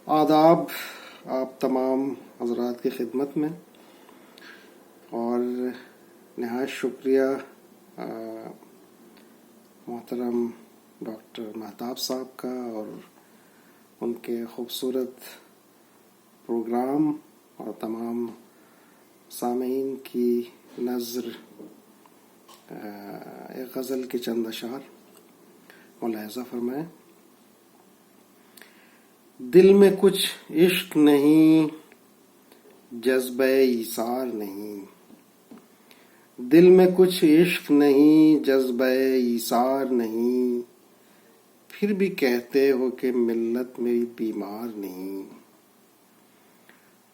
آداب آپ تمام حضرات کی خدمت میں، اور نہایت شکریہ محترم ڈاکٹر مہتاب صاحب کا اور ان کے خوبصورت پروگرام اور تمام سامعین کی نظر ایک غزل کے چند اشعار ملاحظہ فرمائیں۔ دل میں کچھ عشق نہیں، جذبہ ایثار نہیں، دل میں کچھ عشق نہیں، جذبہ ایثار نہیں، پھر بھی کہتے ہو کہ ملت میری بیمار نہیں۔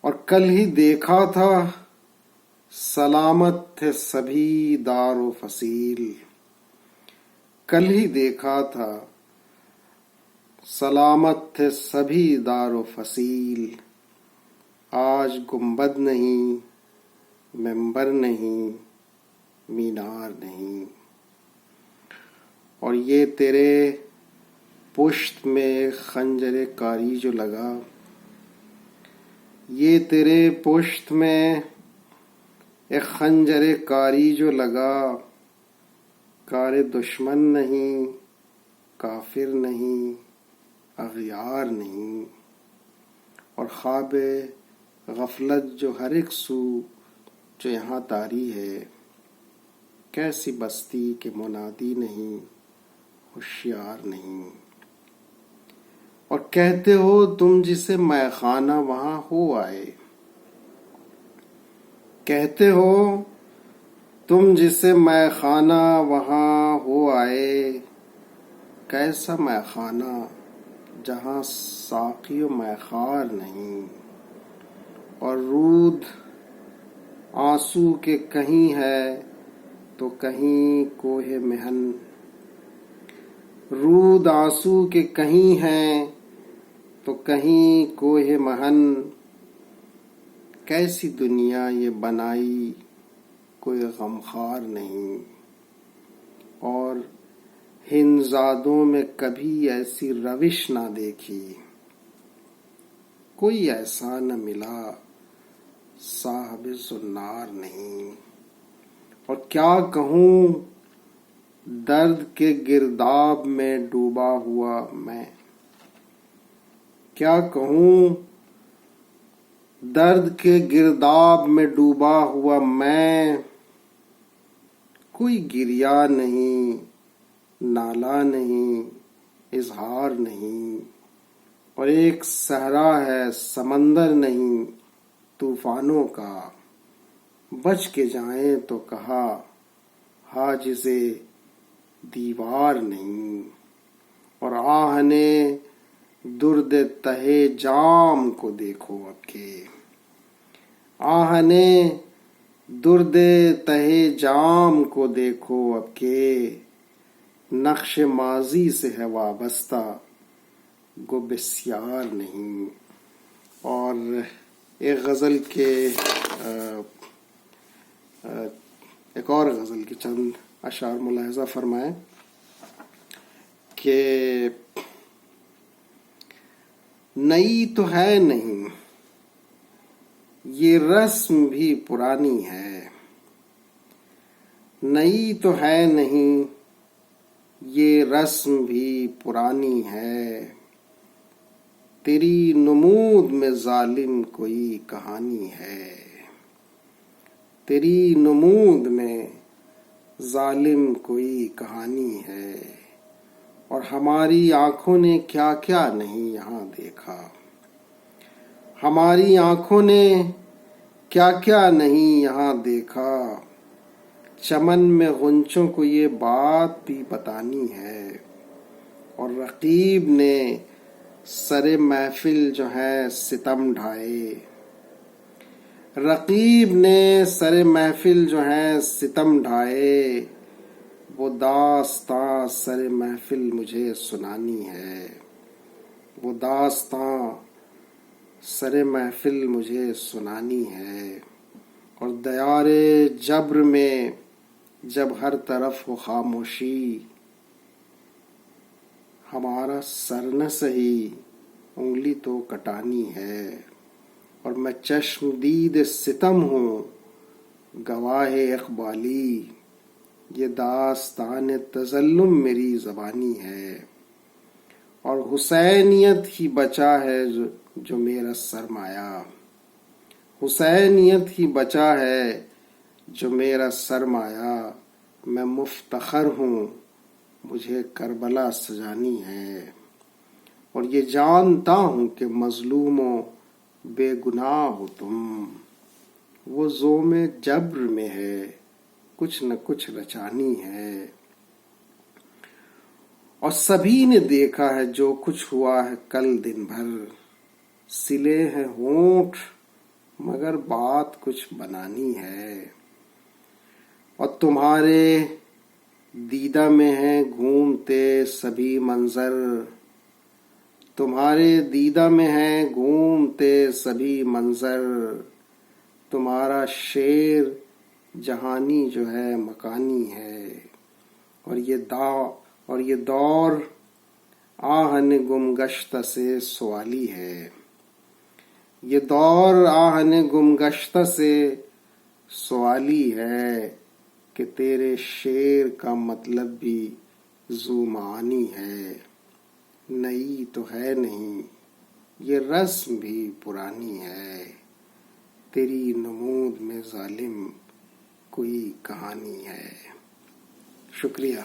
اور کل ہی دیکھا تھا سلامت تھے سبھی دار و فصیل، کل ہی دیکھا تھا سلامت تھے سبھی دار و فصیل، آج گنبد نہیں، منبر نہیں، مینار نہیں۔ اور یہ تیرے پشت میں خنجر کاری جو لگا، یہ تیرے پشت میں ایک خنجر کاری جو لگا، کار دشمن نہیں، کافر نہیں، اغیار نہیں۔ اور خواب غفلت جو ہر ایک سو جو یہاں طاری ہے، کیسی بستی کہ منادی نہیں، ہوشیار نہیں۔ اور کہتے ہو تم جسے مے خانہ وہاں ہو آئے، کہتے ہو تم جسے مے خانہ وہاں ہو آئے، کیسا مے خانہ جہاں ساقی و میخوار نہیں۔ اور رود آنسو کے کہیں ہے تو کہیں کوہ محن، رود آنسو کے کہیں ہے تو کہیں کوہ محن، کیسی دنیا یہ بنائی کوئی غمخوار نہیں۔ اور ہند زادوں میں کبھی ایسی روش نہ دیکھی، کوئی ایسا نہ ملا صاحب زنار نہیں۔ اور کیا کہوں درد کے گرداب میں ڈوبا ہوا میں، کیا کہوں درد کے گرداب میں ڈوبا ہوا میں، کوئی گریہ نہیں، نالا نہیں، اظہار نہیں۔ اور ایک صحرا ہے سمندر نہیں طوفانوں کا، بچ کے جائیں تو کہا حاجزِ دیوار نہیں۔ اور آہ نے درد تہے جام کو دیکھو اب کہ، آہ نے درد تہے جام کو دیکھو اب کہ، نقش ماضی سے ہے وابستہ گو بسیار نہیں۔ اور ایک غزل کے ایک اور غزل کے چند اشعار ملاحظہ فرمائیں کہ نئی تو ہے نہیں یہ رسم بھی پرانی ہے، نئی تو ہے نہیں یہ رسم بھی پرانی ہے، تیری نمود میں ظالم کوئی کہانی ہے، تیری نمود میں ظالم کوئی کہانی ہے۔ اور ہماری آنکھوں نے کیا کیا نہیں یہاں دیکھا، ہماری آنکھوں نے کیا کیا نہیں یہاں دیکھا، چمن میں غنچوں کو یہ بات بھی بتانی ہے۔ اور رقیب نے سر محفل جو ہے ستم ڈھائے، رقیب نے سر محفل جو ہے ستم ڈھائے، وہ داستاں سر محفل مجھے سنانی ہے، وہ داستاں سر محفل مجھے سنانی ہے۔ اور دیار جبر میں جب ہر طرف ہو خاموشی، ہمارا سر نہ سہی انگلی تو کٹانی ہے، اور میں چشم دید ستم ہوں گواہ اقبالی، یہ داستان تظلم میری زبانی ہے، اور حسینیت ہی بچا ہے جو میرا سرمایہ، حسینیت ہی بچا ہے جو میرا سرمایہ، میں مفتخر ہوں مجھے کربلا سجانی ہے، اور یہ جانتا ہوں کہ مظلوموں بے گناہ ہو تم، وہ زوم جبر میں ہے کچھ نہ کچھ رچانی ہے، اور سبھی نے دیکھا ہے جو کچھ ہوا ہے کل دن بھر، سلے ہیں ہونٹ مگر بات کچھ بنانی ہے، اور تمہارے دیدہ میں ہیں گھومتے سبھی منظر، تمہارے دیدہ میں ہیں گھومتے سبھی منظر، تمہارا شعر جہانی جو ہے مکانی ہے، اور یہ دور آہن گم گشتہ سے سوالی ہے، یہ دور آہن گم گشتہ سے سوالی ہے، کہ تیرے شعر کا مطلب بھی ذو معانی ہے، نئی تو ہے نہیں یہ رسم بھی پرانی ہے، تیری نمود میں ظالم کوئی کہانی ہے۔ شکریہ۔